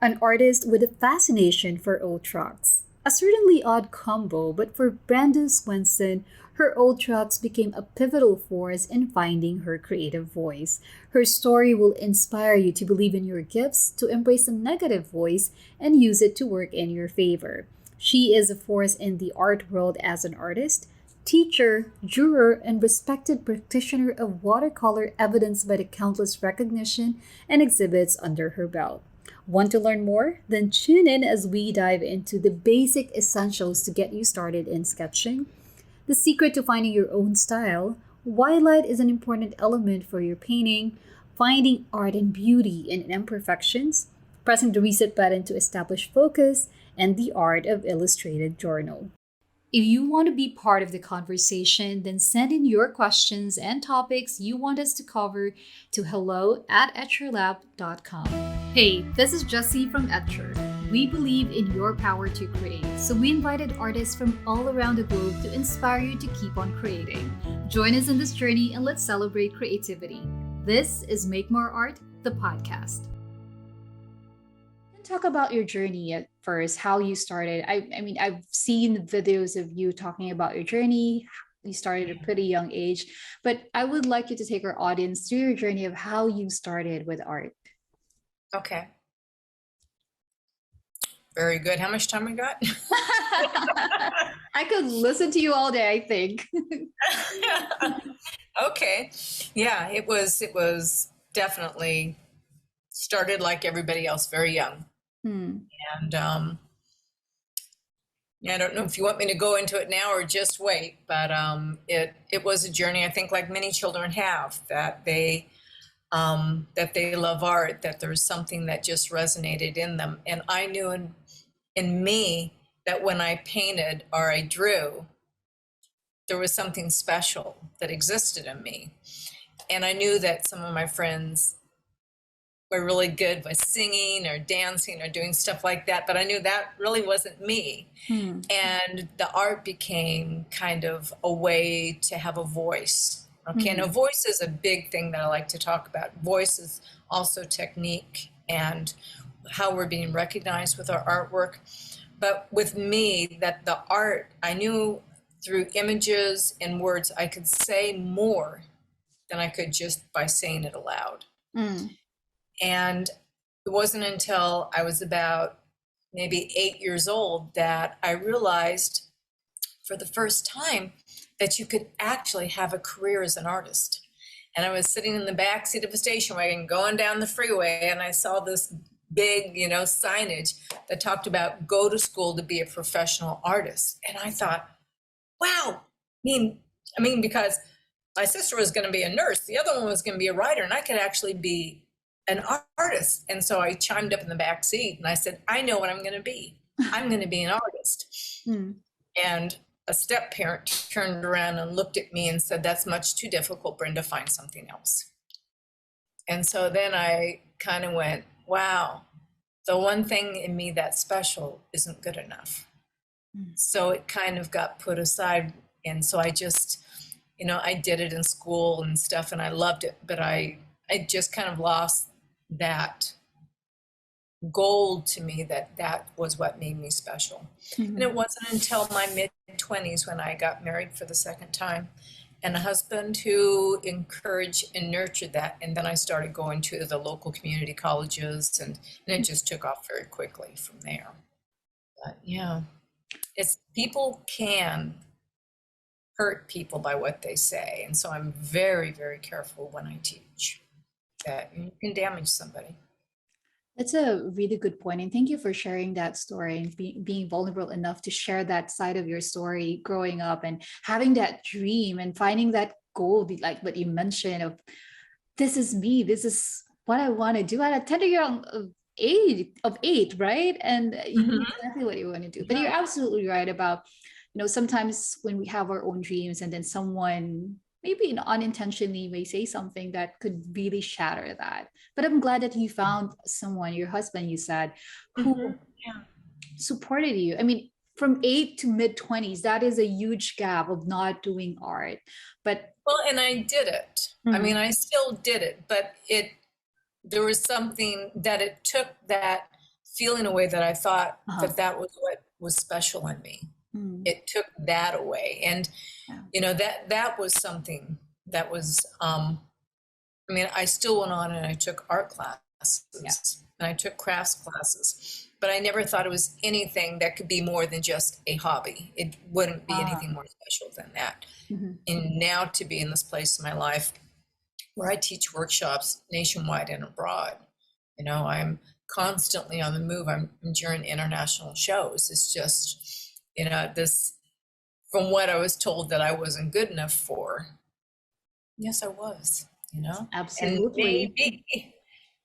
an artist with a fascination for old trucks. A certainly odd combo, but for Brenda Swenson, her old trucks became a pivotal force in finding her creative voice. Her story will inspire you to believe in your gifts, to embrace a negative voice, and use it to work in your favor. She is a force in the art world as an artist, teacher, juror, and respected practitioner of watercolor, evidenced by the countless recognition and exhibits under her belt. Want to learn more? Then tune in as we dive into the basic essentials to get you started in sketching, the secret to finding your own style, why light is an important element for your painting, finding art and beauty in imperfections, pressing the reset button to establish focus, and the art of illustrated journal. If you want to be part of the conversation, then send in your questions and topics you want us to cover to hello@etcherlab.com. Hey, this is Jessie from Etcher. We believe in your power to create, so we invited artists from all around the globe to inspire you to keep on creating. Join us in this journey and let's celebrate creativity. This is Make More Art, the podcast. Talk about your journey at first, how you started. I mean, I've seen videos of you talking about your journey. You started at a pretty young age, but I would like you to take our audience through your journey of how you started with art. Okay. Very good. How much time we got? I could listen to you all day, I think. Okay. Yeah, it was definitely started like everybody else, very young. And yeah, I don't know if you want me to go into it now or just wait, but it was a journey, I think, like many children have, that they love art, that there's something that just resonated in them. And I knew in me that when I painted or I drew, there was something special that existed in me. And I knew that some of my friends were really good with singing or dancing or doing stuff like that, but I knew that really wasn't me. And the art became kind of a way to have a voice. Okay, and a voice is a big thing that I like to talk about. Voice is also technique and how we're being recognized with our artwork. But with me, that the art, I knew through images and words, I could say more than I could just by saying it aloud. And it wasn't until I was about maybe 8 years old that I realized for the first time that you could actually have a career as an artist. And I was sitting in the back seat of a station wagon going down the freeway, and I saw this big, signage that talked about go to school to be a professional artist. And I thought, wow, because my sister was going to be a nurse, the other one was going to be a writer, and I could actually be an artist. And so I chimed up in the back seat and I said, I know what I'm going to be. I'm going to be an artist. And a step parent turned around and looked at me and said, that's much too difficult, Brenda, find something else. And so then I kind of went, wow, the one thing in me that's special isn't good enough. So it kind of got put aside. And so I just, I did it in school and stuff and I loved it, but I just kind of lost that gold to me, that was what made me special. And it wasn't until my mid-20s when I got married for the second time and a husband who encouraged and nurtured that. And then I started going to the local community colleges and it just took off very quickly from there. But yeah, it's people can hurt people by what they say. And so I'm very, very careful when I teach that you can damage somebody. That's a really good point. And thank you for sharing that story and being vulnerable enough to share that side of your story growing up and having that dream and finding that goal, like what you mentioned of this is me, this is what I want to do at a tender young of eight, right? And you know exactly what you want to do. But you're absolutely right about, sometimes when we have our own dreams and then someone maybe unintentionally may say something that could really shatter that. But I'm glad that you found someone, your husband, you said, who supported you. I mean, from 8 to mid-20s, that is a huge gap of not doing art. But well, and I did it. I mean, I still did it, but there was something that it took that feel in a way that I thought Uh-huh. that that was what was special in me. Mm. It took that away. And, Yeah. that was something that was, I mean, I still went on and I took art Yeah. classes and I took crafts classes, but I never thought it was anything that could be more than just a hobby. It wouldn't be Ah. anything more special than that. Mhm. And now to be in this place in my life where I teach workshops nationwide and abroad, I'm constantly on the move. I'm during international shows. It's just, this, from what I was told that I wasn't good enough for. Yes, I was, and Absolutely. maybe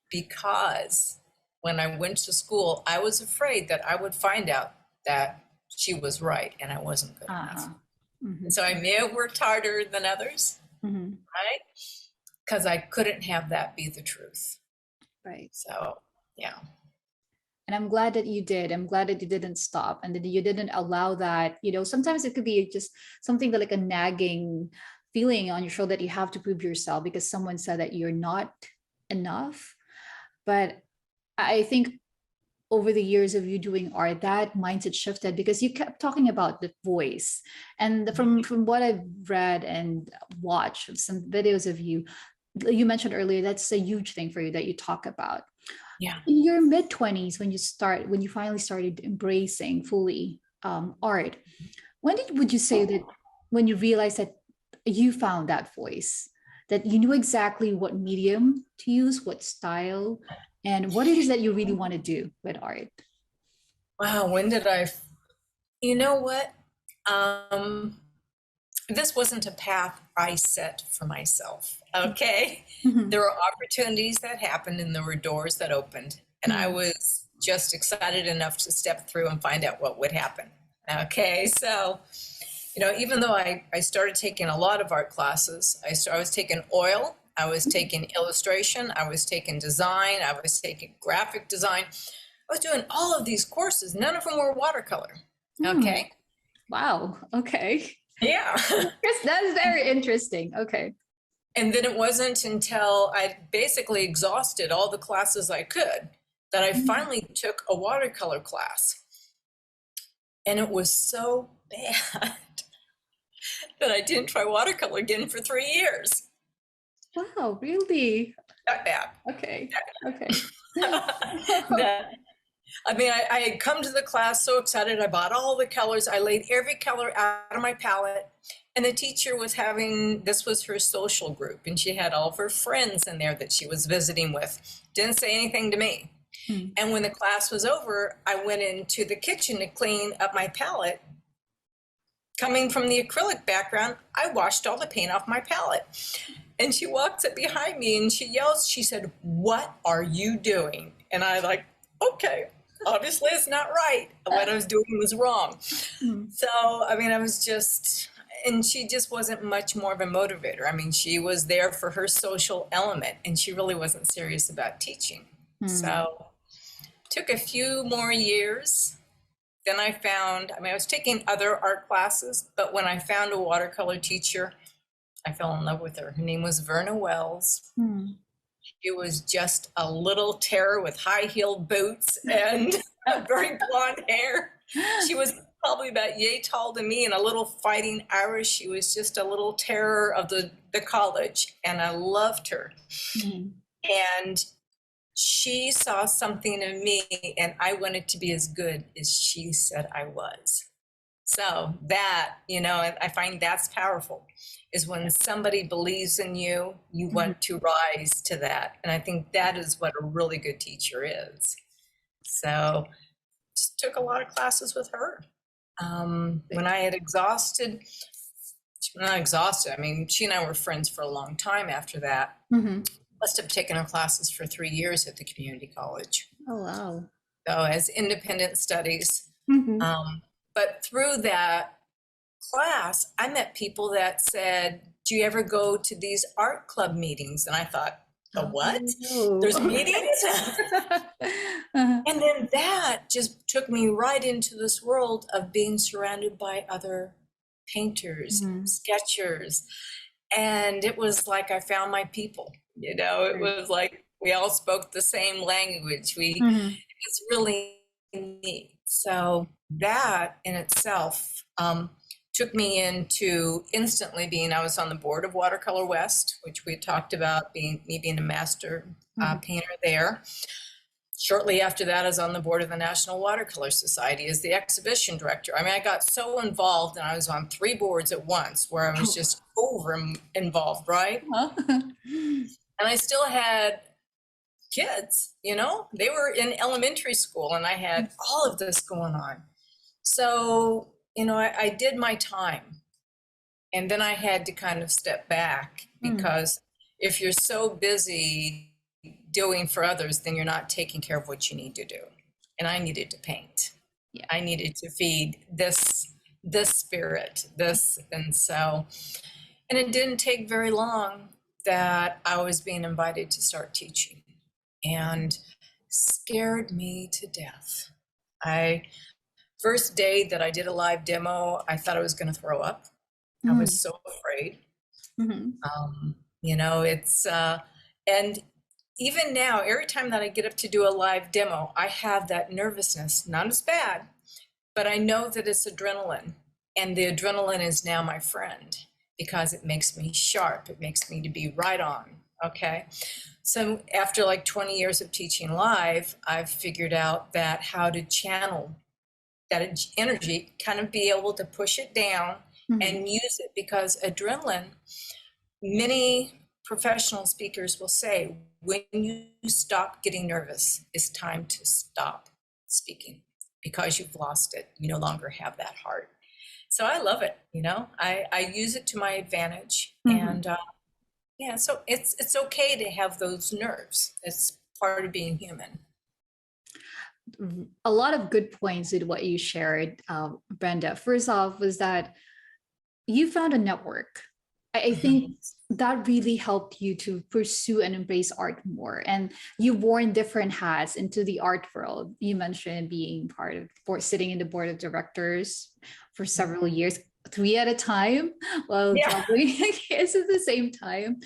because when I went to school, I was afraid that I would find out that she was right and I wasn't good enough. Uh-huh. And Mhm. so I may have worked harder than others, Mhm. right? Because I couldn't have that be the truth. Right. So, yeah. And I'm glad that you did. I'm glad that you didn't stop and that you didn't allow that. Sometimes it could be just something that like a nagging feeling on your shoulder that you have to prove yourself because someone said that you're not enough. But I think over the years of you doing art, that mindset shifted because you kept talking about the voice. And from what I've read and watched some videos of you, you mentioned earlier that's a huge thing for you that you talk about Yeah. in your mid 20s when you finally started embracing fully art. Would you say that when you realized that you found that voice, that you knew exactly what medium to use, what style, and what it is that you really want to do with art? Wow. When did you know what? Um, this wasn't a path I set for myself. Okay. Mhm. There were opportunities that happened and there were doors that opened. And I Mhm. was just excited enough to step through and find out what would happen. Okay. So, even though I started taking a lot of art classes, I was taking oil, I was taking illustration, I was taking design, I was taking graphic design. I was doing all of these courses. None of them were watercolor. Hmm. Okay. Wow. Okay. Yeah. Yes, that's very interesting. Okay. And then it wasn't until I basically exhausted all the classes I could that I Mm. finally took a watercolor class. And it was so bad that I didn't try watercolor again for 3 years. Wow, really? That bad. Okay. Okay. That I mean, I had come to the class so excited. I bought all the colors. I laid every color out of my palette. And the teacher was this was her social group, and she had all of her friends in there that she was visiting with. Didn't say anything to me. Mm. And when the class was over, I went into the kitchen to clean up my palette. Coming from the acrylic background, I washed all the paint off my palette. And she walks up behind me and she yells, she said, "What are you doing?" And I like, okay, obviously it's not right. What I was doing was wrong. Mm. So, I mean, and she just wasn't much more of a motivator. I mean, she was there for her social element and she really wasn't serious about teaching. Mm. So, took a few more years. Then I was taking other art classes, but when I found a watercolor teacher, I fell in love with her. Her name was Verna Wells. Mm. She was just a little terror with high-heeled boots and very blonde hair. She was probably about yay tall to me and a little fighting Irish. She was just a little terror of the college, and I loved her. Mm. And she saw something in me, and I wanted to be as good as she said I was. So that, I find that's powerful, is when somebody believes in you, you Mhm. want to rise to that. And I think that is what a really good teacher is. So just took a lot of classes with her. When I had not exhausted, I mean, she and I were friends for a long time after that. Mhm. Must have taken her classes for 3 years at the community college. Oh, wow. So as independent studies. Mhm. But through that class, I met people that said, "Do you ever go to these art club meetings?" And I thought, "The what? Oh. There's meetings?" Uh-huh. And then that just took me right into this world of being surrounded by other painters, Mhm. sketchers. And it was like I found my people. It Right. was like we all spoke the same language. Mhm. it's really neat. So that in itself took me into instantly being, I was on the board of Watercolor West, which we had talked about, being a master Mhm. painter there. Shortly after that, I was on the board of the National Watercolor Society as the exhibition director. I mean, I got so involved, and I was on 3 boards at once where I was just over involved, right? Huh? And I still had kids, they were in elementary school, and I had all of this going on. So, I did my time, and then I had to kind of step back, Mm. because if you're so busy doing for others, then you're not taking care of what you need to do. And I needed to paint. Yeah. I needed to feed this spirit, and so, and it didn't take very long that I was being invited to start teaching, and scared me to death. First day that I did a live demo, I thought I was going to throw up. I Mm. was so afraid. Mhm. It's and even now, every time that I get up to do a live demo, I have that nervousness. Not as bad, but I know that it's adrenaline, and the adrenaline is now my friend, because it makes me sharp. It makes me to be right on. Okay. So after like 20 years of teaching live, I've figured out that how to channel that energy, kind of be able to push it down Mhm. and use it, because adrenaline, many professional speakers will say, when you stop getting nervous, it's time to stop speaking, because you've lost it. You no longer have that heart. So I love it. I use it to my advantage. Mhm. And yeah, so it's okay to have those nerves. It's part of being human. A lot of good points in what you shared, Brenda. First off, was that you found a network. I think that really helped you to pursue and embrace art more. And you've worn different hats into the art world. You mentioned being part of sitting in the board of directors for several years, 3 at a time, while Yeah. juggling kids at the same time.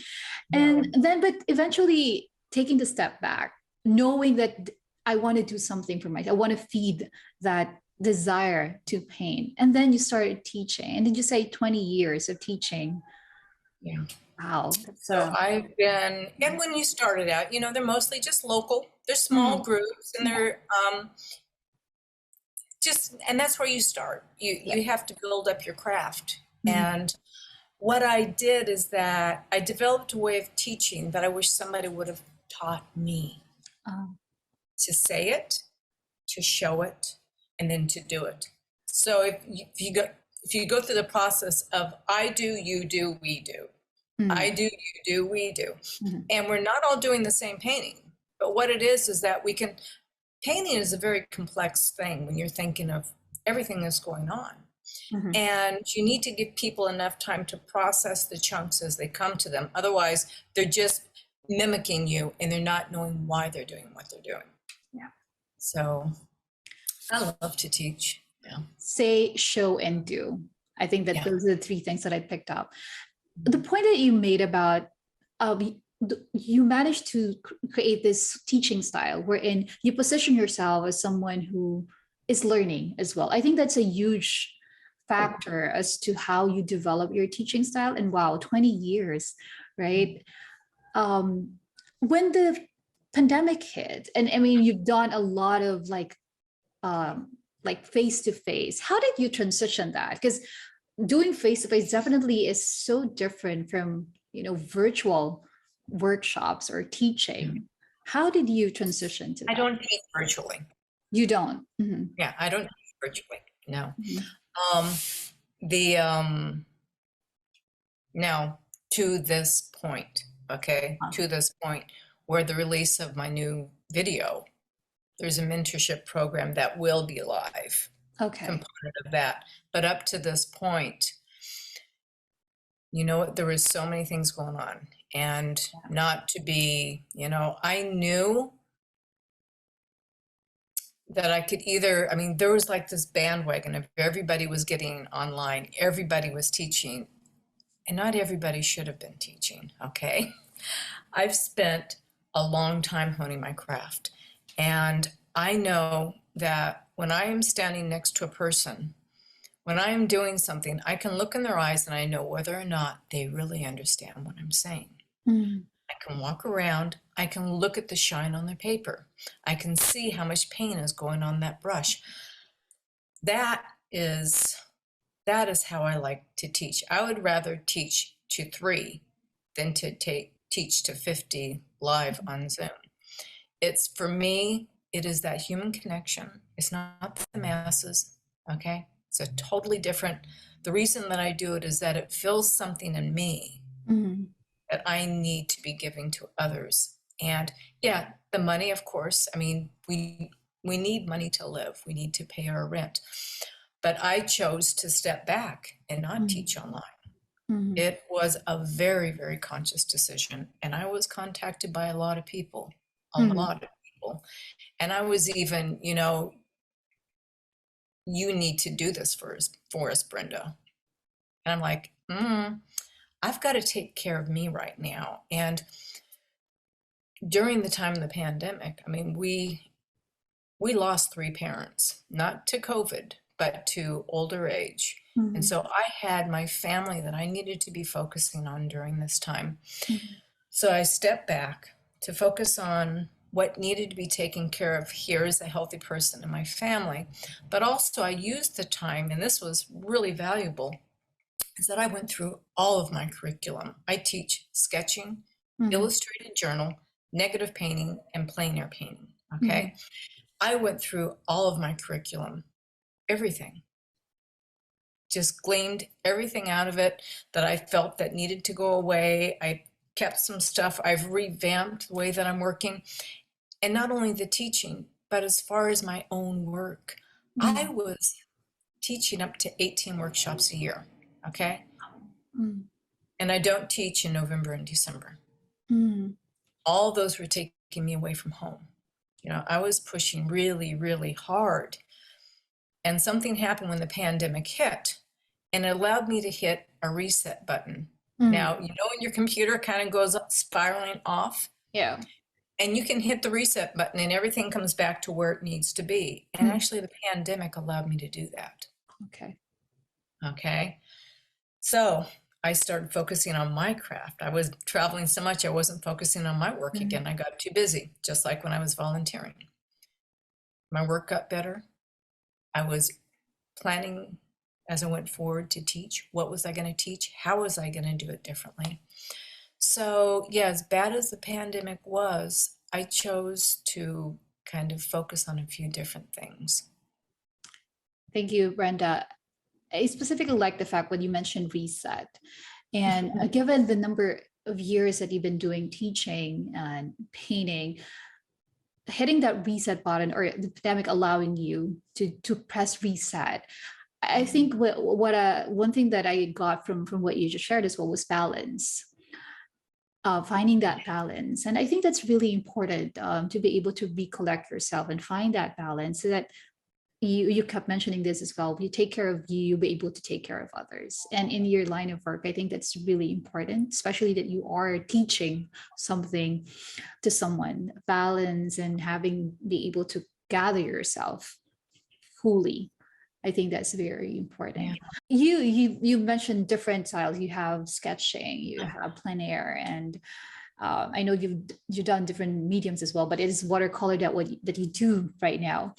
Yeah. And then, but eventually taking the step back, knowing that I want to do something for myself, I want to feed that desire to paint. And then you started teaching. And did you say 20 years of teaching? Yeah. Wow. That's So I've been, and when you started out, they're mostly just local. They're small groups, and they're and that's where you start. You have to build up your craft. And what I did is that I developed a way of teaching that I wish somebody would have taught me, to say it, to show it, and then to do it. So if you go through the process of I do, you do, we do, I do, you do, we do, and we're not all doing the same painting, but what it is that painting is a very complex thing when you're thinking of everything that's going on. And you need to give people enough time to process the chunks as they come to them. Otherwise, they're just mimicking you, and they're not knowing why they're doing what they're doing. Yeah. So I love to teach. Yeah. Say, show, and do. I think that Yeah. those are the 3 things that I picked up. The point that you made about you managed to create this teaching style wherein you position yourself as someone who is learning as well. I think that's a huge factor as to how you develop your teaching style. And wow, 20 years, right? When the pandemic hit, and I mean, you've done a lot of like face to face. How did you transition that? Because doing face to face definitely is so different from virtual workshops or teaching. How did you transition to I that? don't teach virtually. You don't. Yeah, I don't teach virtually. No. Mhm. Now to this point, okay, to this point where the release of my new video, there's a mentorship program that will be live. Okay. Component of that. But up to this point, there was so many things going on, and not to be, I knew that I could either, I mean, there was like this bandwagon of everybody was getting online, everybody was teaching, and not everybody should have been teaching, okay? I've spent a long time honing my craft, and I know that when I am standing next to a person, when I am doing something, I can look in their eyes and I know whether or not they really understand what I'm saying. Mm. I can walk around, I can look at the shine on their paper. I can see how much paint is going on that brush. That is that is how I like to teach. I would rather teach to 3 than to teach to 50 live on Zoom. It's for me, it is that human connection. It's not the masses, okay? It's a totally different. The reason that I do it is that it fills something in me Mm. that I need to be giving to others. And yeah, the money, of course. I mean, we need money to live. We need to pay our rent. But I chose to step back and not Mm. teach online. Mm. It was a very, very conscious decision. And I was contacted by a lot of people, a Mm. lot of people. And I was even, you need to do this for us, Brenda. And I'm like, I've got to take care of me right now. And during the time of the pandemic, I mean, we lost 3 parents, not to COVID, but to older age. And Mm. so I had my family that I needed to be focusing on during this time. Mm. So I stepped back to focus on what needed to be taken care of here as a healthy person in my family. But also I used the time, and this was really valuable, is that I went through all of my curriculum. I teach sketching, Mm. illustrated journal, negative painting, and plein air painting. Mm. Okay. I went through all of my curriculum, everything, just gleaned everything out of it that I felt that needed to go away. I kept some stuff. I've revamped the way that I'm working. And not only the teaching, but as far as my own work, I Mm. was teaching up to 18 workshops a year. Okay. Mm. And I don't teach in November and December. Mm. All those were taking me away from home. I was pushing really, really hard. And something happened when the pandemic hit, and it allowed me to hit a reset button. Mm. Now, when your computer kind of goes spiraling off, Yeah. and you can hit the reset button and everything comes back to where it needs to be. And Mm. actually, the pandemic allowed me to do that. Okay. Okay. So I started focusing on my craft. I was traveling so much, I wasn't focusing on my work Mm. again. I got too busy, just like when I was volunteering. My work got better. I was planning as I went forward to teach. What was I going to teach? How was I going to do it differently? So, yeah, as bad as the pandemic was, I chose to kind of focus on a few different things. Thank you, Brenda. I specifically like the fact when you mentioned reset. And given the number of years that you've been doing teaching and painting, hitting that reset button or the pandemic allowing you to press reset, I think one thing that I got from what you just shared as well was balance. Finding that balance, and I think that's really important, to be able to recollect yourself and find that balance, so that you kept mentioning this as well. You take care of you, you'll be able to take care of others. And in your line of work, I think that's really important, especially that you are teaching something to someone. Balance and having be able to gather yourself fully, I think that's very important. Yeah. You mentioned different styles. You have sketching, you have plein air, and I know you've done different mediums as well, but it is watercolor that you do right now.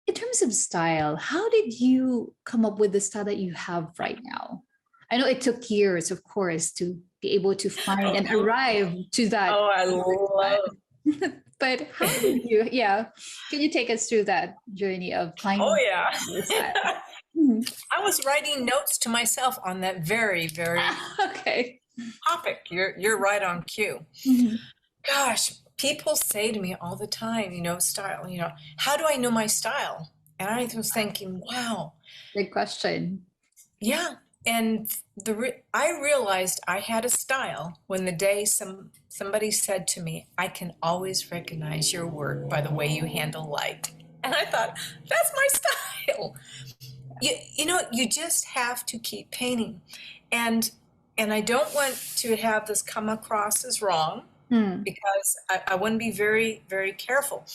In terms of style, how did you come up with the style that you have right now? I know it took years, of course, to be able to find and Oh, arrive to that. oh, I love. But how did you, yeah, can you take us through that journey of Oh, finding yeah. your style? Mhm. I was writing notes to myself on that very, very Okay. topic. You're right on cue. Mhm. Gosh, people say to me all the time, style, how do I know my style? And I was thinking, wow, Good question. yeah. And I realized I had a style when the day somebody said to me, I can always recognize your work by the way you handle light. And I thought, that's my style. You just have to keep painting. And I don't want to have this come across as wrong, Hmm. because I want to be very, very careful.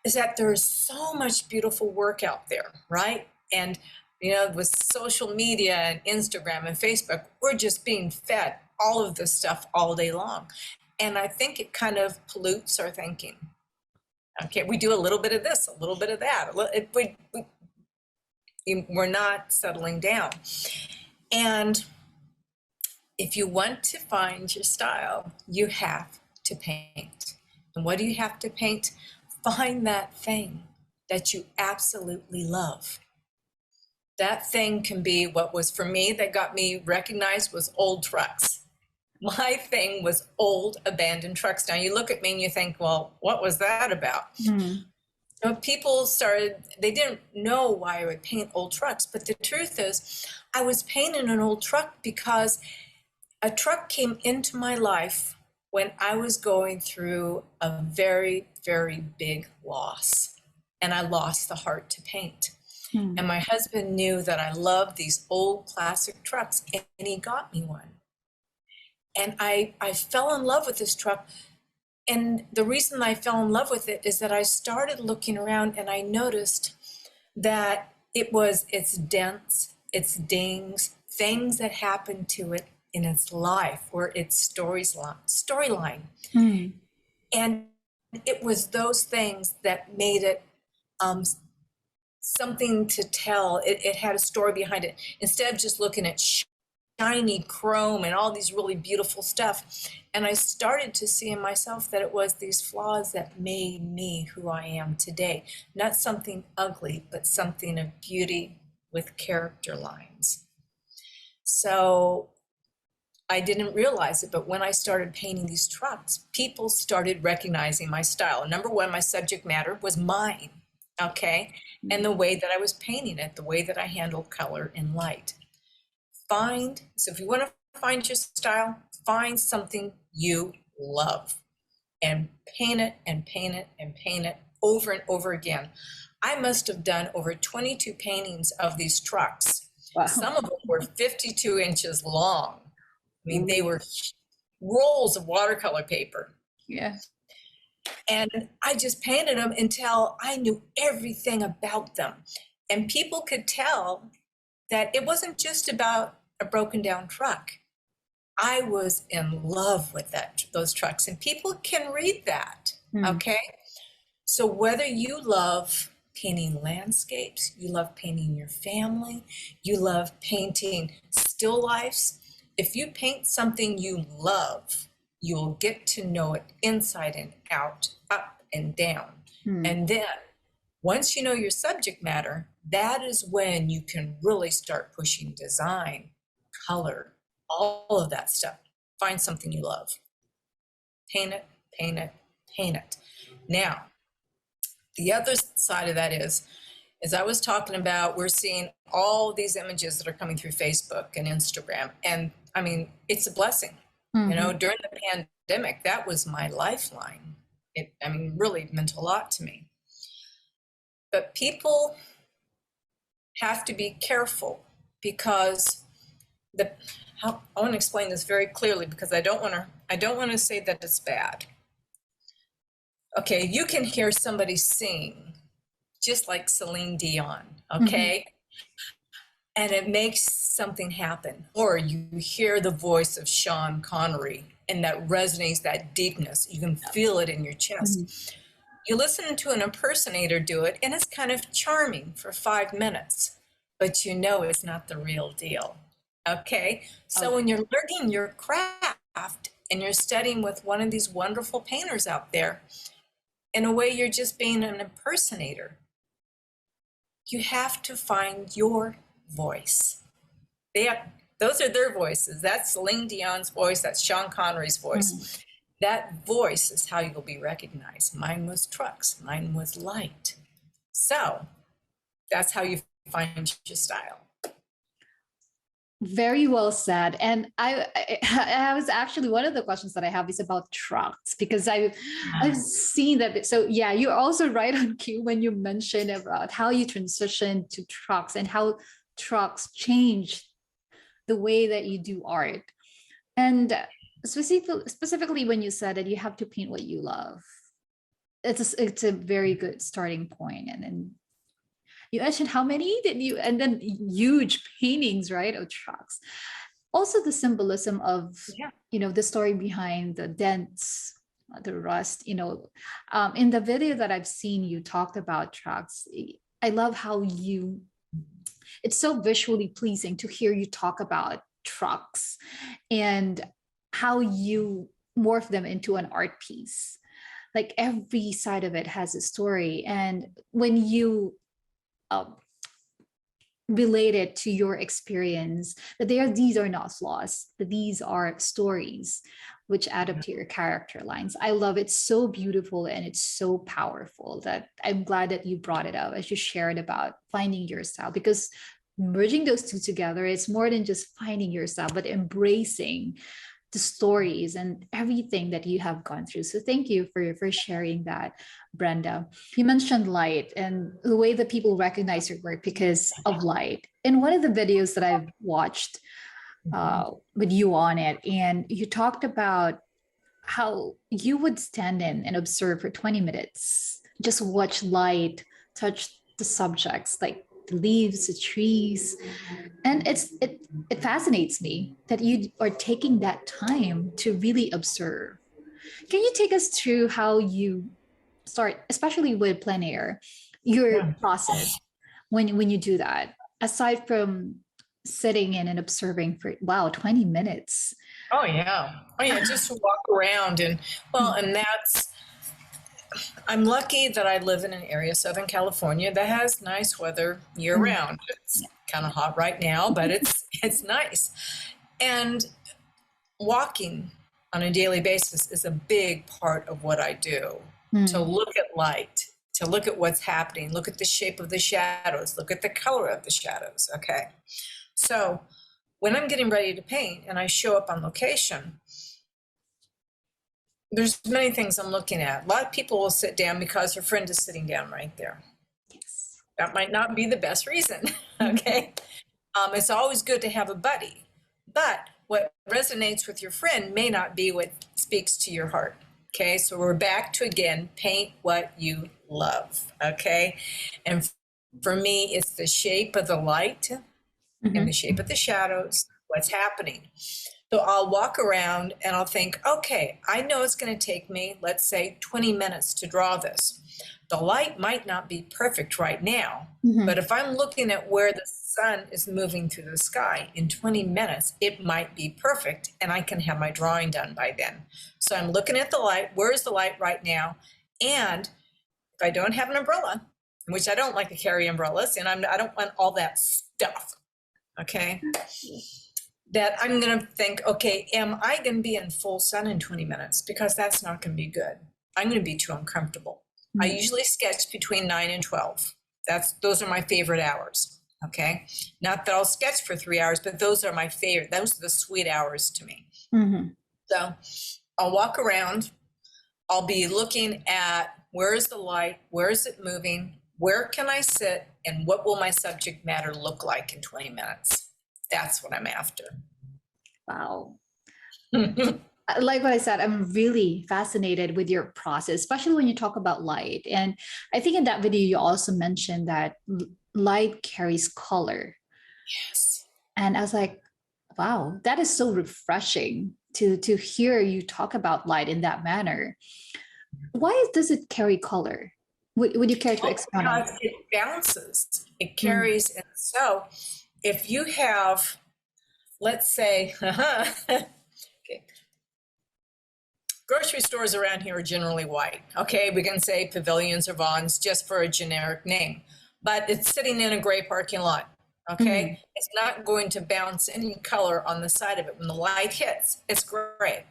is that there's so much beautiful work out there, right? And, with social media and Instagram and Facebook, we're just being fed all of this stuff all day long. And I think it kind of pollutes our thinking. Okay, we do a little bit of this, a little bit of that. We're not settling down. And if you want to find your style, you have to paint. And what do you have to paint? Find that thing that you absolutely love. That thing can be what was for me that got me recognized was old trucks. My thing was old abandoned trucks. Now you look at me and you think, well, what was that about? People they didn't know why I would paint old trucks, but the truth is I was painting an old truck because a truck came into my life when I was going through a very, very big loss, and I lost the heart to paint. And my husband knew that I loved these old classic trucks, and he got me one. And I fell in love with this truck. And the reason I fell in love with it is that I started looking around and I noticed that its dents, its dings, things that happened to it in its life or its storyline. And it was those things that made it something to tell. It had a story behind it. Instead of just looking at shiny chrome and all these really beautiful stuff. And I started to see in myself that it was these flaws that made me who I am today. Not something ugly, but something of beauty with character lines. So I didn't realize it, but when I started painting these trucks, people started recognizing my style. Number one, my subject matter was mine, okay? And the way that I was painting it, the way that I handled color and light. So if you want to find your style, find something you love and paint it and paint it and paint it over and over again. I must have done over 22 paintings of these trucks. Wow. Some of them were 52 inches long. I mean, they were rolls of watercolor paper. Yeah. And I just painted them until I knew everything about them. And people could tell that it wasn't just about a broken down truck. I was in love with those trucks, and people can read that, okay? So whether you love painting landscapes, you love painting your family, you love painting still lifes, if you paint something you love, you'll get to know it inside and out, up and down. And then once you know your subject matter, that is when you can really start pushing design, color, all of that stuff. Find something you love. Paint it, paint it, paint it. Now, the other side of that is, as I was talking about, we're seeing all these images that are coming through Facebook and Instagram. And I mean, it's a blessing. During the pandemic, that was my lifeline. It really meant a lot to me. But people have to be careful because I want to explain this very clearly because I don't want to say that it's bad. Okay, you can hear somebody sing just like Celine Dion, okay? And it makes something happen. Or you hear the voice of Sean Connery and that resonates, that deepness. You can feel it in your chest. You listen to an impersonator do it and it's kind of charming for 5 minutes, but you know it's not the real deal. Okay, so when you're learning your craft and you're studying with one of these wonderful painters out there, in a way you're just being an impersonator. You have to find your voice. Those are their voices. That's Celine Dion's voice, that's Sean Connery's voice. That voice is how you'll be recognized. Mine was trucks, mine was light. So that's how you find your style. Very well said. And I was actually, one of the questions that I have is about trucks, because I've seen that. So yeah, you're also right on cue when you mentioned about how you transitioned to trucks and how trucks changed the way that you do art. And specifically when you said that you have to paint what you love. it's a very good starting point. And then you mentioned how many did you, and then huge paintings, right, of trucks. Also the symbolism of, Yeah. the story behind the dents, the rust, in the video that I've seen, you talked about trucks. I love how it's so visually pleasing to hear you talk about trucks and how you morph them into an art piece. Like every side of it has a story. And when you um, relate it to your experience, that these are not flaws, that these are stories which add up to your character lines. I love it. So beautiful and it's so powerful that I'm glad that you brought it up as you shared about finding your style, because merging those two together, it's more than just finding your style, but embracing the stories and everything that you have gone through. So thank you for sharing that, Brenda. You mentioned light and the way that people recognize your work because of light. In one of the videos that I've watched with you on it, and you talked about how you would stand in and observe for 20 minutes, just watch light touch the subjects like the leaves, the trees, and it fascinates me that you are taking that time to really observe. Can you take us through how you start, especially with plein air, your Yeah. process when you do that, aside from sitting in and observing for 20 minutes? Oh yeah. Oh yeah. Just to walk around and I'm lucky that I live in an area, Southern California, that has nice weather year Mm. round. It's kind of hot right now, but it's nice. And walking on a daily basis is a big part of what I do. To Mm. look at light, to look at what's happening, look at the shape of the shadows, look at the color of the shadows. Okay. So when I'm getting ready to paint and I show up on location, there's many things I'm looking at. A lot of people will sit down because their friend is sitting down right there. Yes. That might not be the best reason. Okay. It's always good to have a buddy, but what resonates with your friend may not be what speaks to your heart. Okay. So we're back to again, paint what you love. Okay. And for me, it's the shape of the light and the Mhm. shape of the shadows, what's happening. So I'll walk around and I'll think, okay, I know it's going to take me, let's say, 20 minutes to draw this. The light might not be perfect right now, but Mhm. if I'm looking at where the sun is moving through the sky in 20 minutes, it might be perfect and I can have my drawing done by then. So I'm looking at the light. Where's the light right now? And if I don't have an umbrella, which I don't like to carry umbrellas, and I don't want all that stuff, okay? That I'm going to think, okay, am I going to be in full sun in 20 minutes? Because that's not going to be good. I'm going to be too uncomfortable. I Mm. usually sketch between 9 and 12. Those are my favorite hours. Okay. Not that I'll sketch for 3 hours, but those are my favorite. Those are the sweet hours to me. Mhm. So I'll walk around. I'll be looking at where is the light? Where is it moving? Where can I sit? And what will my subject matter look like in 20 minutes? That's what I'm after. Wow. Like what I said, I'm really fascinated with your process, especially when you talk about light. And I think in that video, you also mentioned that light carries color. Yes. And I was like, wow, that is so refreshing to hear you talk about light in that manner. Why does it carry color? Would you care to Well, expound on because that? it bounces, it Mm. carries. And so if you have, let's say, okay, grocery stores around here are generally white. Okay, we can say Pavilions or Vons just for a generic name, but it's sitting in a gray parking lot. Mm. Okay, it's not going to bounce any color on the side of it. When the light hits, it's gray.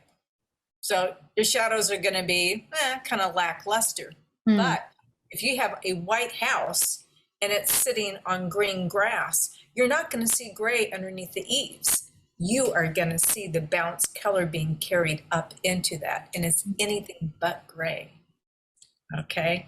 So your shadows are going to be kind of lackluster. Mm. But if you have a white house and it's sitting on green grass, you're not going to see gray underneath the eaves. You are going to see the bounce color being carried up into that, and it's anything but gray. Okay.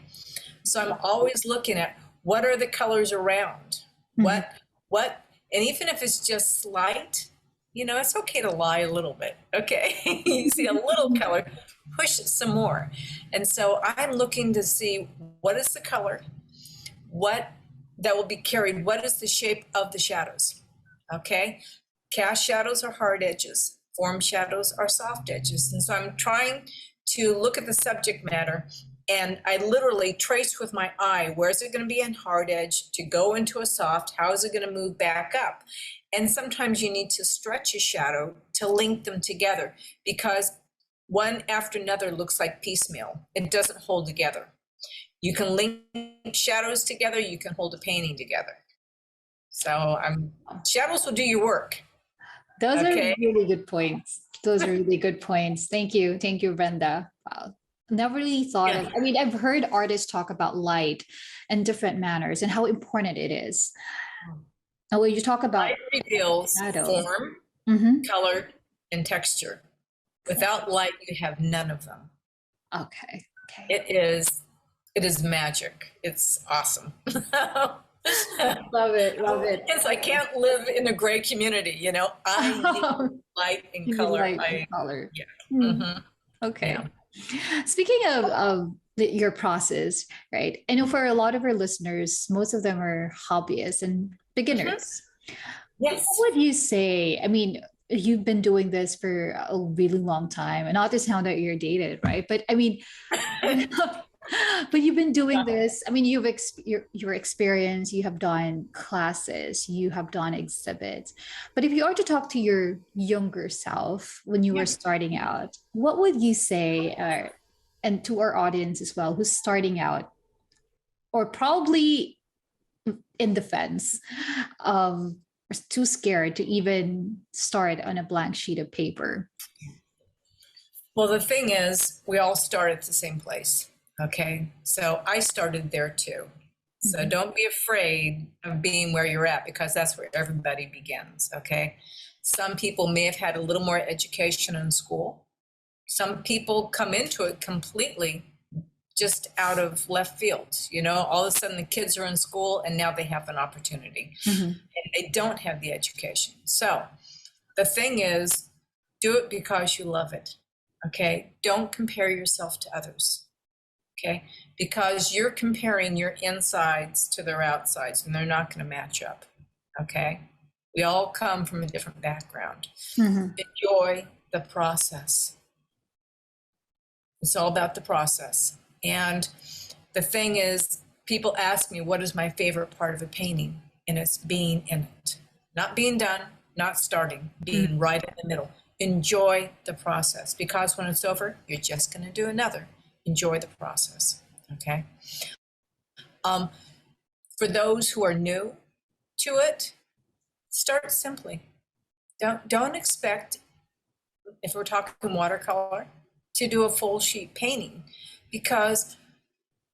So I'm always looking at what are the colors around? Mhm. What, and even if it's just slight, it's okay to lie a little bit. Okay. You see a little color, push it some more. And so I'm looking to see what is the color, what that will be carried, what is the shape of the shadows. Okay, cast shadows are hard edges, form shadows are soft edges. And so I'm trying to look at the subject matter, and I literally trace with my eye, where's it going to be in hard edge to go into a soft, how is it going to move back up? And sometimes you need to stretch a shadow to link them together, because one after another looks like piecemeal. It doesn't hold together. You can link shadows together, you can hold a painting together. So shadows will do your work. Those Okay. are really good points. Those are really good points. Thank you. Thank you, Brenda. Wow. Never really thought of, I mean, I've heard artists talk about light in different manners and how important it is. And when you talk about Light reveals shadow, form, mm-hmm. color, and texture. Without light, you have none of them. Okay. It is magic. It's awesome. Love it. Love it. Yes, I can't live in a gray community, you know. I need light and You need color. light and color. Yeah. Mm. Mm-hmm. Okay. Yeah. Speaking of your process, right? I know for a lot of our listeners, most of them are hobbyists and beginners. Yes. What would you say? I mean, you've been doing this for a really long time, and not to sound that you're dated, right? But I mean, but you've been doing this. I mean, your experience. You have done classes. You have done exhibits. But if you are to talk to your younger self when you were starting out, what would you say? And to our audience as well, who's starting out, or probably in the fence, too scared to even start on a blank sheet of paper. Well, the thing is, we all start at the same place. Okay. So I started there too. So Mhm. don't be afraid of being where you're at, because that's where everybody begins. Okay. Some people may have had a little more education in school. Some people come into it completely just out of left field. You know, all of a sudden the kids are in school and now they have an opportunity. Mhm. And they don't have the education. So the thing is, do it because you love it. Okay. Don't compare yourself to others. Okay. Because you're comparing your insides to their outsides and they're not going to match up. Okay. We all come from a different background. Mhm. Enjoy the process. It's all about the process. And the thing is, people ask me, what is my favorite part of a painting? And it's being in it. Not being done, not starting, being right in the middle. Enjoy the process, because when it's over, you're just going to do another. Enjoy the process. Okay. For those who are new to it, start simply. Don't expect, if we're talking watercolor, to do a full sheet painting, because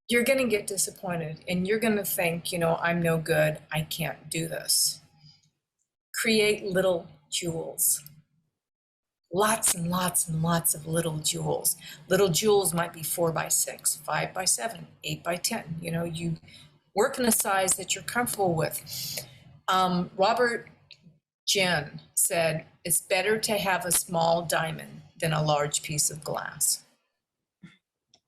you're going to get disappointed and you're going to think, you know, I'm no good. I can't do this. Create little jewels. Lots and lots and lots of little jewels. Little jewels might be 4x6, 5x7, 8x10. You know, you work in a size that you're comfortable with. Robert Jen said, it's better to have a small diamond than a large piece of glass.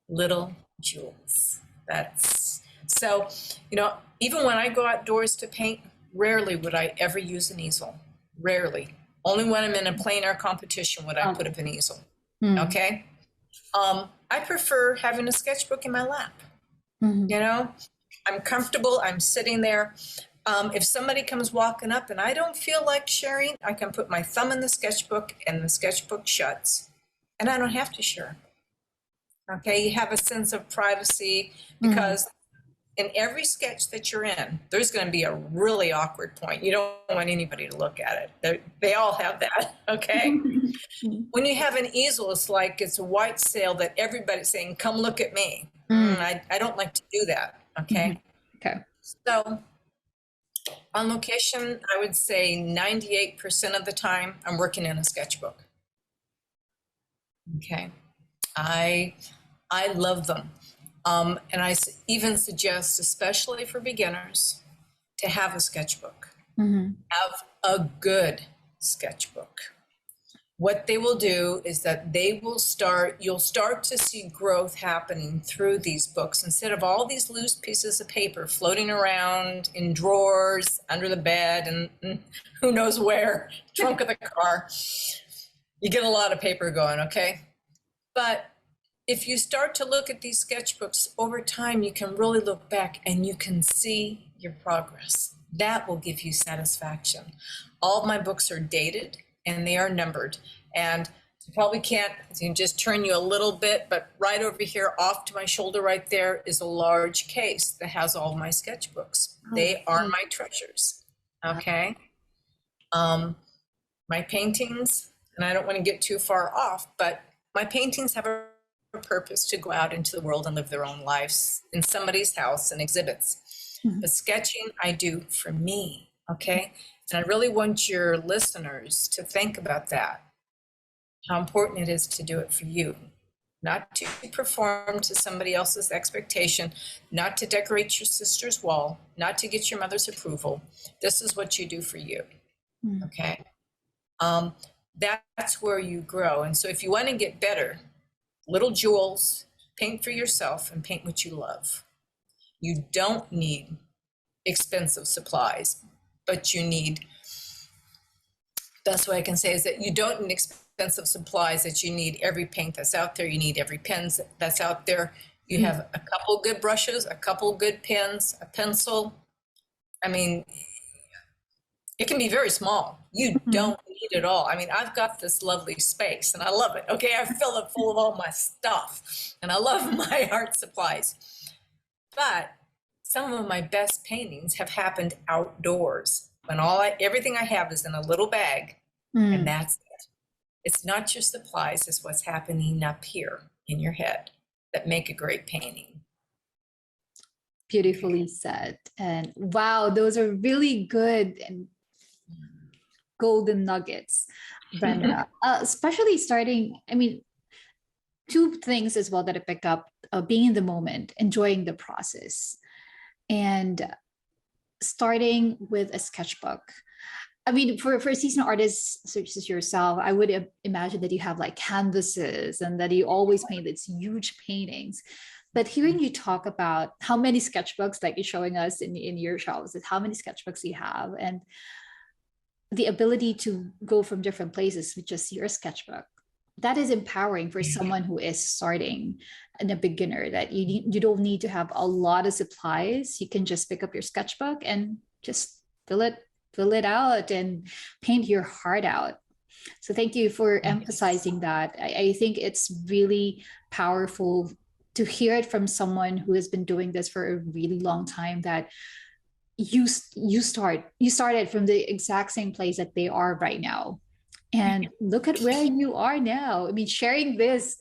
Little jewels. That's so, you know, even when I go outdoors to paint, rarely would I ever use an easel. Rarely. Only when I'm in a plein air competition would I put up an easel. Okay. I prefer having a sketchbook in my lap. Mhm. You know, I'm comfortable. I'm sitting there. If somebody comes walking up and I don't feel like sharing, I can put my thumb in the sketchbook and the sketchbook shuts, and I don't have to share. Okay, you have a sense of privacy, because in every sketch that you're in, there's going to be a really awkward point. You don't want anybody to look at it. They all have that. Okay. When you have an easel, it's like it's a white sail that everybody's saying, come look at me. I don't like to do that. Okay. Okay. So on location, I would say 98% of the time I'm working in a sketchbook. Okay. I love them. And I even suggest, especially for beginners, to have a sketchbook. Have a good sketchbook. what they will do is that you'll start to see growth happening through these books instead of all these loose pieces of paper floating around in drawers, under the bed, and who knows where, trunk of the car. You get a lot of paper going, okay? But if you start to look at these sketchbooks over time, you can really look back and you can see your progress. That will give you satisfaction. All of my books are dated and they are numbered. And you probably can't, you can just turn you a little bit, but right over here off to my shoulder right there is a large case that has all my sketchbooks. They are my treasures, okay? My paintings, and I don't want to get too far off, but my paintings have a purpose to go out into the world and live their own lives in somebody's house and exhibits. But sketching I do for me, okay? And I really want your listeners to think about that, how important it is to do it for you, not to perform to somebody else's expectation, not to decorate your sister's wall, not to get your mother's approval. This is what you do for you, okay? That's where you grow. And so if you want to get better, little jewels, paint for yourself and paint what you love. You don't need expensive supplies, but you need, best way I can say is that you don't need expensive supplies, that you need every paint that's out there, you need every pen that's out there. You have a couple good brushes, a couple good pens, a pencil. I mean, it can be very small. You don't need it all. I mean, I've got this lovely space and I love it. Okay, I fill it full of all my stuff and I love my art supplies. But some of my best paintings have happened outdoors when everything I have is in a little bag and that's it. It's not your supplies, it's what's happening up here in your head that make a great painting. Beautifully said. And wow, those are really good and golden nuggets, Brenda. Especially starting, I mean, two things as well that I pick up, being in the moment, enjoying the process, and starting with a sketchbook. I mean, for seasonal artists such as yourself, I would imagine that you have like canvases and that you always paint these huge paintings. But hearing you talk about how many sketchbooks, like you're showing us in your shows, is how many sketchbooks you have, and the ability to go from different places with just your sketchbook, that is empowering for someone who is starting and a beginner, that you don't need to have a lot of supplies. You can just pick up your sketchbook and just fill it out and paint your heart out. So thank you for emphasizing that. I think it's really powerful to hear it from someone who has been doing this for a really long time, that you started from the exact same place that they are right now, and look at where you are now. I mean, sharing this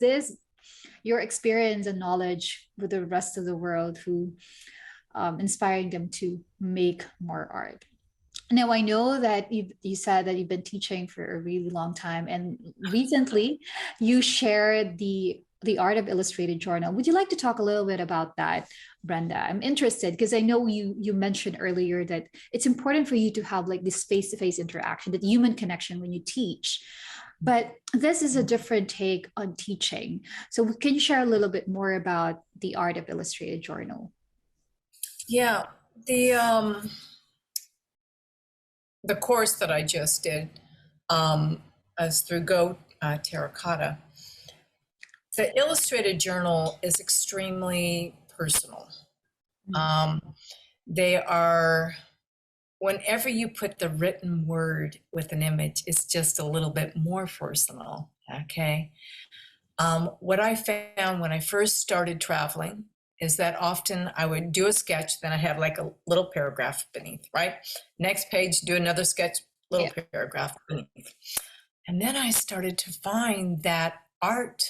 your experience and knowledge with the rest of the world, who inspiring them to make more art. Now, I know that you said that you've been teaching for a really long time, and recently you shared the Art of Illustrated Journal. Would you like to talk a little bit about that, Brenda? I'm interested because I know you mentioned earlier that it's important for you to have like this face-to-face interaction, that human connection when you teach. But this is a different take on teaching. So can you share a little bit more about the Art of Illustrated Journal? Yeah, the course that I just did is through Go Terracotta. The Illustrated Journal is extremely personal. They are, whenever you put the written word with an image, it's just a little bit more personal, okay? What I found when I first started traveling is that often I would do a sketch, then I have like a little paragraph beneath, right? Next page, do another sketch, little paragraph beneath. And then I started to find that art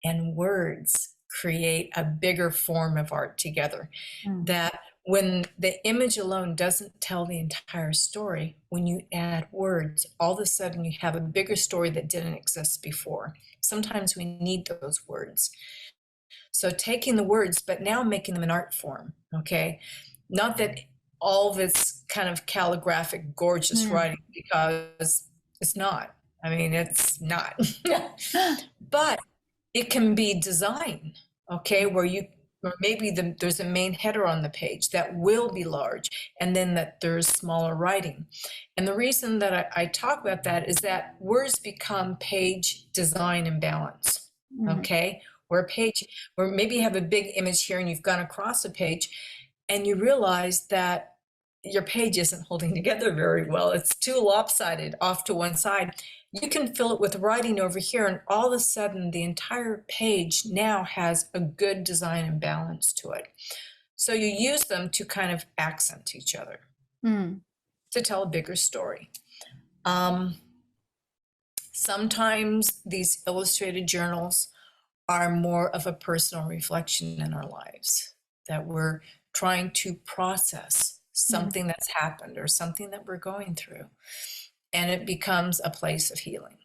and words create a bigger form of art together. That when the image alone doesn't tell the entire story, when you add words, all of a sudden you have a bigger story that didn't exist before. Sometimes we need those words. So taking the words, but now making them an art form, okay? Not that all this kind of calligraphic, gorgeous writing, because it's not. I mean, it's not. But it can be design, okay, where you, or maybe there's a main header on the page that will be large, and then that there's smaller writing. And the reason that I talk about that is that words become page design and balance, okay? Where maybe you have a big image here and you've gone across a page and you realize that your page isn't holding together very well. It's too lopsided off to one side. You can fill it with writing over here, and all of a sudden the entire page now has a good design and balance to it. So you use them to kind of accent each other, to tell a bigger story. Sometimes these illustrated journals are more of a personal reflection in our lives, that we're trying to process something that's happened or something that we're going through, and it becomes a place of healing.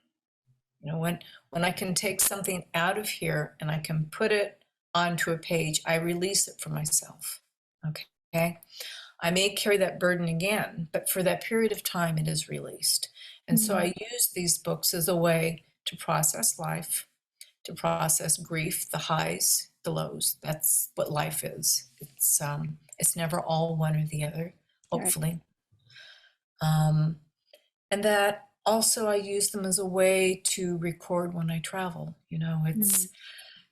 You know, when I can take something out of here and I can put it onto a page, I release it from myself. Okay, I may carry that burden again, but for that period of time it is released. And so I use these books as a way to process life, to process grief, the highs, the lows. That's what life is. It's never all one or the other, hopefully. And that also I use them as a way to record when I travel. You know, it's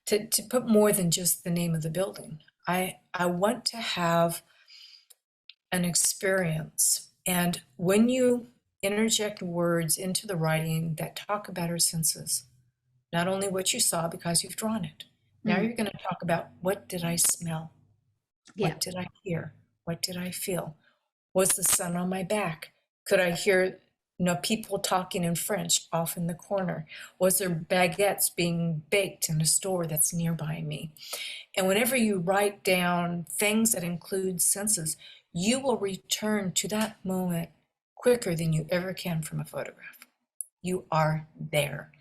to put more than just the name of the building. I want to have an experience. And when you interject words into the writing that talk about our senses, not only what you saw because you've drawn it, now you're going to talk about, what did I smell? What did I hear? What did I feel? Was the sun on my back? Could I hear, people talking in French off in the corner? Was there baguettes being baked in a store that's nearby me? And whenever you write down things that include senses, you will return to that moment quicker than you ever can from a photograph. You are there.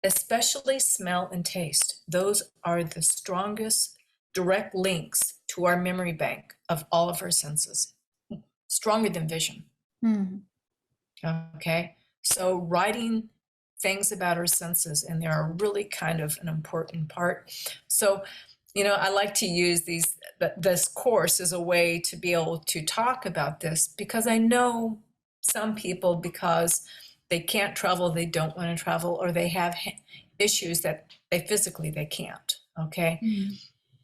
Especially smell and taste. Those are the strongest direct links to our memory bank of all of our senses, stronger than vision. Okay, so writing things about our senses, and they are really kind of an important part. So, I like to use this course as a way to be able to talk about this, because I know some people, because they can't travel, they don't want to travel, or they have issues that they can't, okay?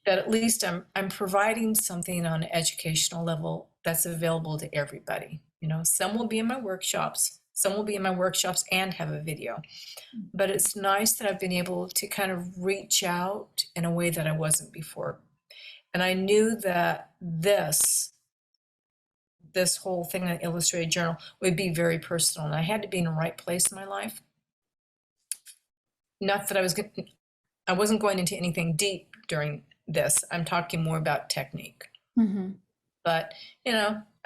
That at least I'm providing something on an educational level that's available to everybody. Some will be in my workshops, and have a video. But it's nice that I've been able to kind of reach out in a way that I wasn't before. And I knew that this whole thing, an illustrated journal, would be very personal. And I had to be in the right place in my life. Not that I wasn't going into anything deep during this. I'm talking more about technique. But,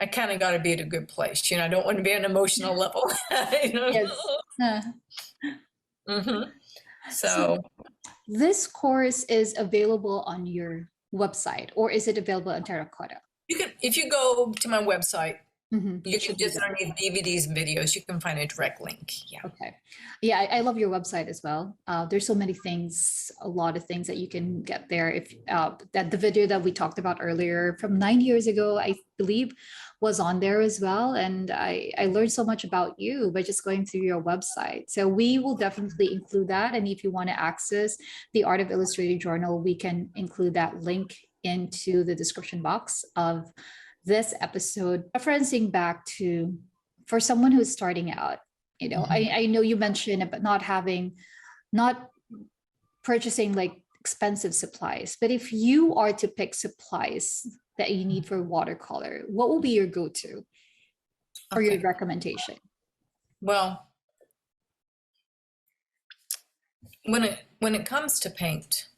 I kind of got to be at a good place. I don't want to be on an emotional level. Yes. So this course is available on your website, or is it available on Terracotta? If you go to my website, You you can just underneath DVDs and videos, you can find a direct link. Yeah. Okay. Yeah, I love your website as well. There's so many things, a lot of things that you can get there. If that the video that we talked about earlier from 9 years ago, I believe, was on there as well. And I learned so much about you by just going through your website. So we will definitely include that. And if you want to access the Art of Illustrated Journal, we can include that link into the description box of this episode, referencing back to, for someone who's starting out, I know you mentioned about not purchasing like expensive supplies, but if you are to pick supplies that you need for watercolor, what will be your go-to or your recommendation? Well, when it comes to paint,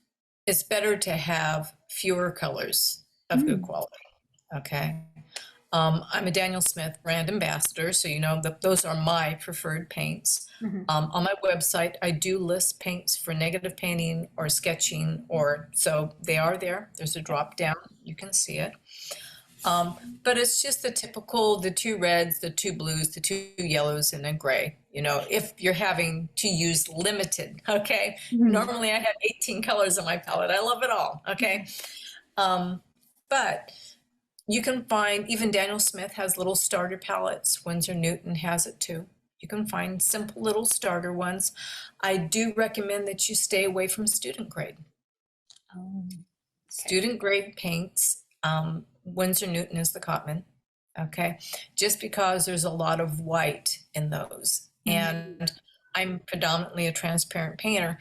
it's better to have fewer colors of good quality. Okay. I'm a Daniel Smith brand ambassador, so those are my preferred paints. On my website, I do list paints for negative painting or sketching, so they are there. There's a drop down. You can see it. But it's just the typical, the 2 reds, the 2 blues, the 2 yellows, and a gray, you know, if you're having to use limited, okay? Mhm. Normally I have 18 colors on my palette. I love it all, okay? But you can find, even Daniel Smith has little starter palettes. Winsor Newton has it too. You can find simple little starter ones. I do recommend that you stay away from student grade. Oh, okay. Student grade paints, Winsor Newton is the Cotman, okay? Just because there's a lot of white in those. And I'm predominantly a transparent painter.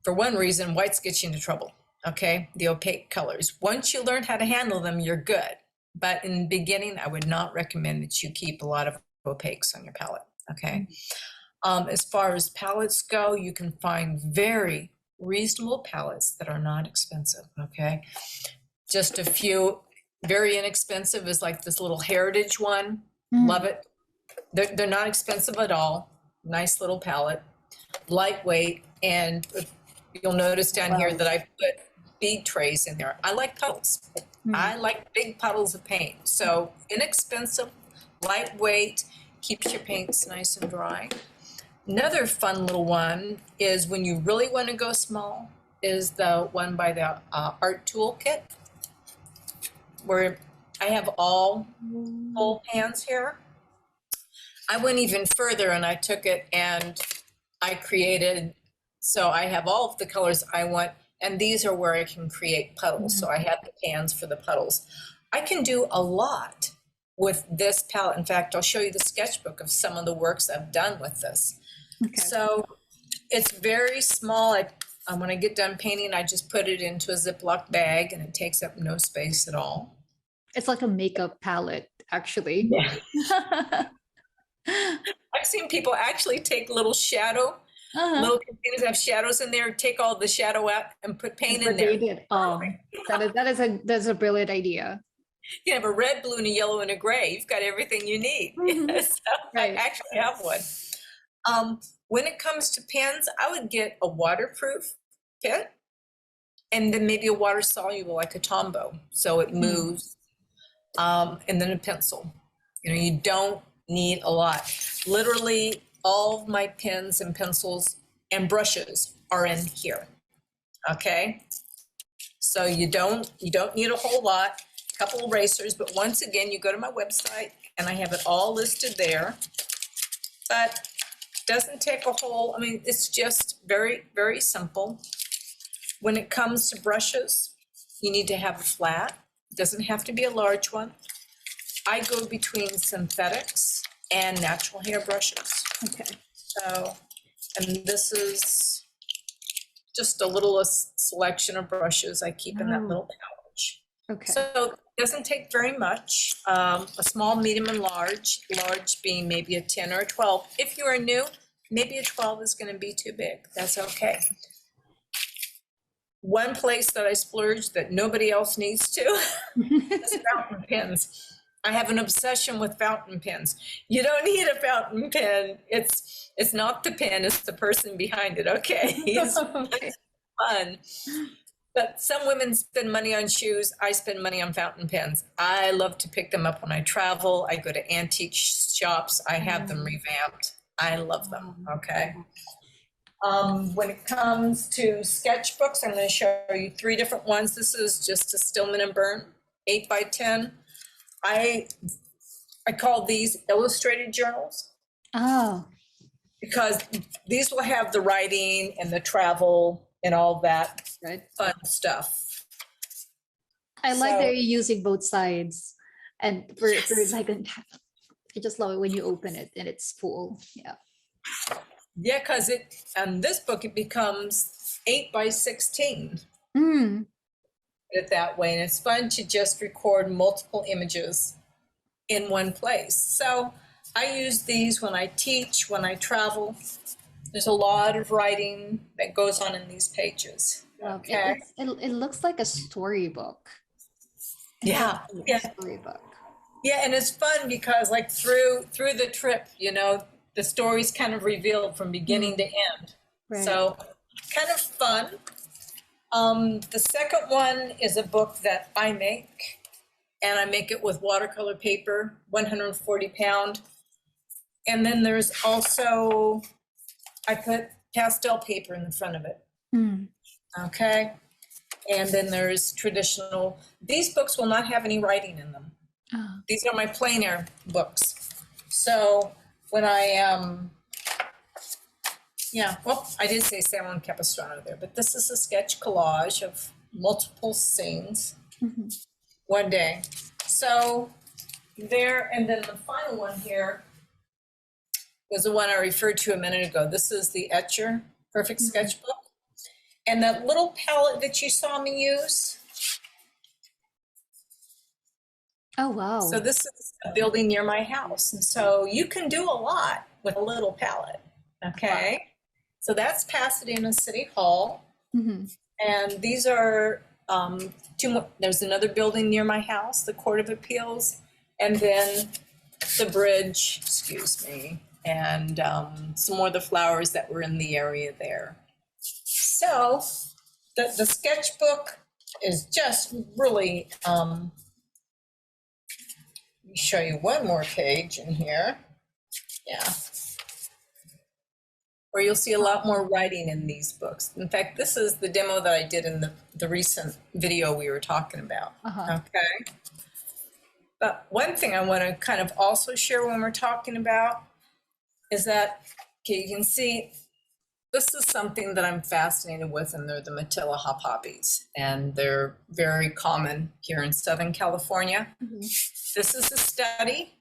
For one reason, whites get you into trouble, okay? The opaque colors. Once you learn how to handle them, you're good. But in the beginning, I would not recommend that you keep a lot of opaques on your palette, okay? As far as palettes go, you can find very reasonable palettes that are not expensive, okay? Just a few, very inexpensive is like this little Heritage one. Love it. They're not expensive at all. Nice little palette, lightweight, and you'll notice down here that I put bead trays in there. I like puddles. I like big puddles of paint. So inexpensive, lightweight, keeps your paints nice and dry. Another fun little one is when you really want to go small is the one by the Art Toolkit, where I have all full pans here. I went even further and I took it and I created, so I have all of the colors I want, and these are where I can create puddles. So I have the pans for the puddles. I can do a lot with this palette. In fact, I'll show you the sketchbook of some of the works I've done with this. Okay. So it's very small. When I get done painting, I just put it into a Ziploc bag and it takes up no space at all. It's like a makeup palette, actually. Yeah. I've seen people actually take little shadow, little containers that have shadows in there, take all the shadow out and put paint in there. That's a brilliant idea. You have a red, blue, and a yellow, and a gray. You've got everything you need. So Right. I actually have one. When it comes to pens, I would get a waterproof pen and then maybe a water soluble like a Tombow, so it moves, and then a pencil. You know, you don't need a lot. Literally all of my pens and pencils and brushes are in here, okay? So you don't need a whole lot, a couple erasers, but once again, you go to my website and I have it all listed there. But doesn't take a whole, I mean, it's just very, very simple. When it comes to brushes, you need to have a flat. It doesn't have to be a large one. I go between synthetics and natural hair brushes. Okay. So, and this is just a little selection of brushes I keep in that little pouch. Okay. So it doesn't take very much. A small, medium, and large being maybe a 10 or a 12. If you are new, maybe a 12 is going to be too big. That's okay. One place that I splurge that nobody else needs to is fountain pens. I have an obsession with fountain pens. You don't need a fountain pen. It's not the pen, it's the person behind it, okay? It's fun. But some women spend money on shoes. I spend money on fountain pens. I love to pick them up when I travel. I go to antique shops. I have them revamped. I love them, okay? When it comes to sketchbooks, I'm going to show you 3 different ones. This is just a Stillman and Byrne 8x10. I call these illustrated journals. Oh. Because these will have the writing and the travel and all that fun stuff. I like that you're using both sides, and for like, I just love it when you open it and it's full. Yeah. Yeah, because on this book it becomes 8x16. It that way, and it's fun to just record multiple images in one place. So I use these when I teach, when I travel. There's a lot of writing that goes on in these pages. Okay. It looks like a storybook. Yeah. Storybook. Yeah, and it's fun because like through the trip, you know, the story's kind of revealed from beginning to end. Right. So kind of fun. The second one is a book that I make. and I make it with watercolor paper, 140 pound. And then there's also, I put pastel paper in the front of it. Okay. And then there's traditional, these books will not have any writing in them. These are my plein air books. So when I, I did say Salmon Capistrano there, but this is a sketch collage of multiple scenes one day. So there, and then the final one here was the one I referred to a minute ago. This is the Etcher Perfect Sketchbook. And that little palette that you saw me use. Oh, wow. So this is a building near my house. And so you can do a lot with a little palette. Okay. Wow. So that's Pasadena City Hall. And these are two more. There's another building near my house, the Court of Appeals, and then the bridge, excuse me, and some more of the flowers that were in the area there. So the sketchbook is just really, let me show you one more page in here. Yeah. Where you'll see a lot more writing in these books. In fact, this is the demo that I did in the recent video we were talking about. Okay. But one thing I want to kind of also share when we're talking about is that, okay, you can see this is something that I'm fascinated with, and they're the Matilla hop-hoppies, and they're very common here in Southern California. This is a study,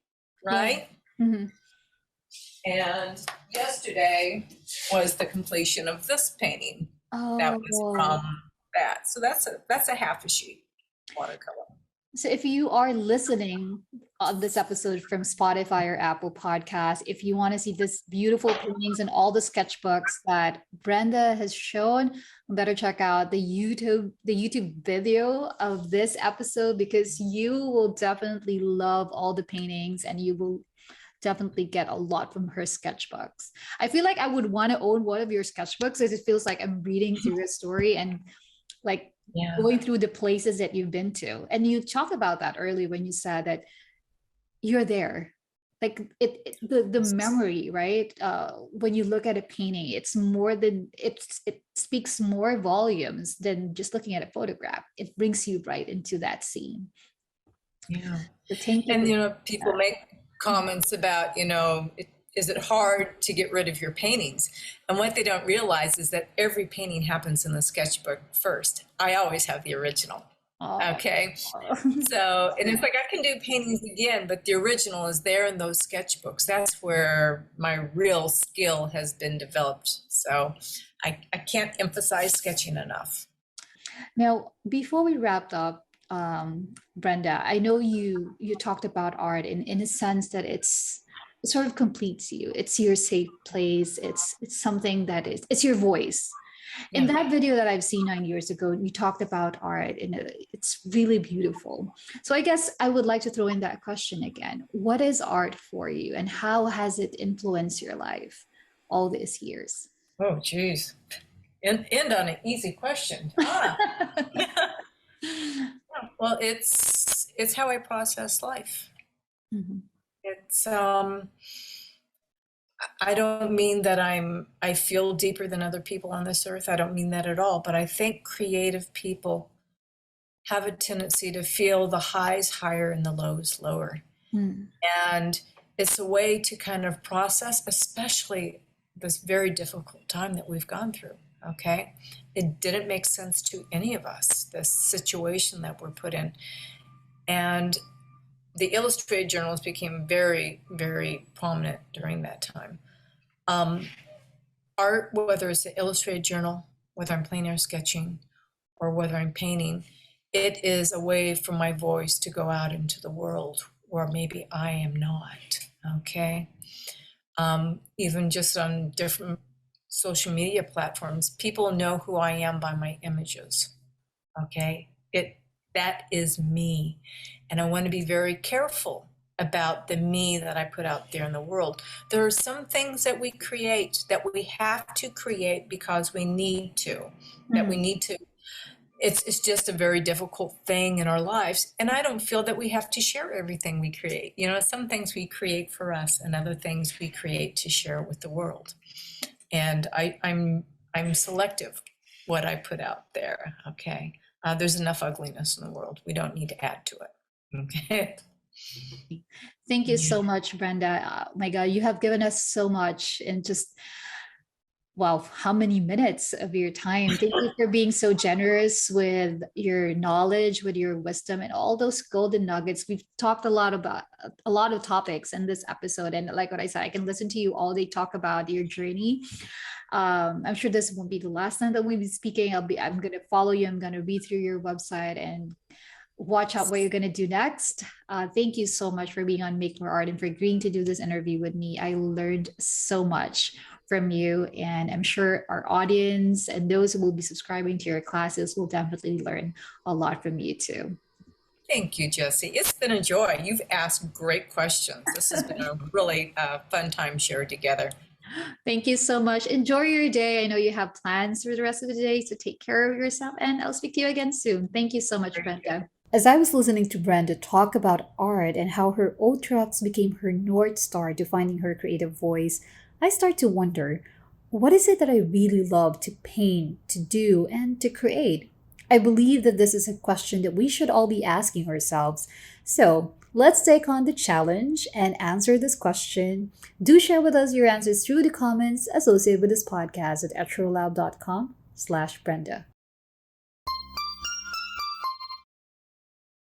right? And yesterday was the completion of this painting. That was from that. So that's a half a sheet watercolor. So if you are listening on this episode from Spotify or Apple Podcast, if you want to see this beautiful paintings and all the sketchbooks that Brenda has shown, better check out the YouTube video of this episode, because you will definitely love all the paintings and you will definitely get a lot from her sketchbooks. I feel like I would want to own one of your sketchbooks, because it feels like I'm reading through a story and like going through the places that you've been to. And you talked about that earlier when you said that you're there, like the memory, right? When you look at a painting, it's more than it speaks more volumes than just looking at a photograph. It brings you right into that scene. So thank you. And people make comments about, is it hard to get rid of your paintings? And what they don't realize is that every painting happens in the sketchbook first. I always have the original. Okay. So, and it's like I can do paintings again, but the original is there in those sketchbooks. That's where my real skill has been developed. So I can't emphasize sketching enough. Now, before we wrapped up, Brenda, I know you talked about art in a sense that it sort of completes you. It's your safe place. It's something that it's your voice. In that video that I've seen 9 years ago, you talked about art, and it's really beautiful. So I guess I would like to throw in that question again. What is art for you, and how has it influenced your life all these years? Oh, geez. End on an easy question. Well, it's how I process life. It's I don't mean that I feel deeper than other people on this earth. I don't mean that at all. But I think creative people have a tendency to feel the highs higher and the lows lower. And it's a way to kind of process, especially this very difficult time that we've gone through. Okay. It didn't make sense to any of us, this situation that we're put in. And the illustrated journals became very, very prominent during that time. Art, whether it's an illustrated journal, whether I'm plein air sketching, or whether I'm painting, it is a way for my voice to go out into the world where maybe I am not, okay? Even just on different social media platforms, people know who I am by my images, okay? That is me. And I want to be very careful about the me that I put out there in the world. There are some things that we create that we have to create because we need to, that we need to it's just a very difficult thing in our lives. And I don't feel that we have to share everything we create. Some things we create for us and other things we create to share with the world. And I'm selective what I put out there. Okay. There's enough ugliness in the world. We don't need to add to it. Okay. Thank you so much, Brenda. My God, you have given us so much in just, wow, how many minutes of your time. Thank you for being so generous with your knowledge, with your wisdom, and all those golden nuggets. We've talked a lot about a lot of topics in this episode. And like what I said, I can listen to you all day talk about your journey. I'm sure this won't be the last time that we'll be speaking. I'm gonna follow you. I'm gonna read through your website and watch out what you're gonna do next. Thank you so much for being on Make More Art and for agreeing to do this interview with me. I learned so much from you, and I'm sure our audience and those who will be subscribing to your classes will definitely learn a lot from you too. Thank you, Jessie. It's been a joy. You've asked great questions. This has been a really fun time shared together. Thank you so much. Enjoy your day. I know you have plans for the rest of the day, so take care of yourself, and I'll speak to you again soon. Thank you so much, Brenda. As I was listening to Brenda talk about art and how her old trucks became her North Star to finding her creative voice, I start to wonder, what is it that I really love to paint, to do, and to create? I believe that this is a question that we should all be asking ourselves. So let's take on the challenge and answer this question. Do share with us your answers through the comments associated with this podcast at etrolab.com/Brenda.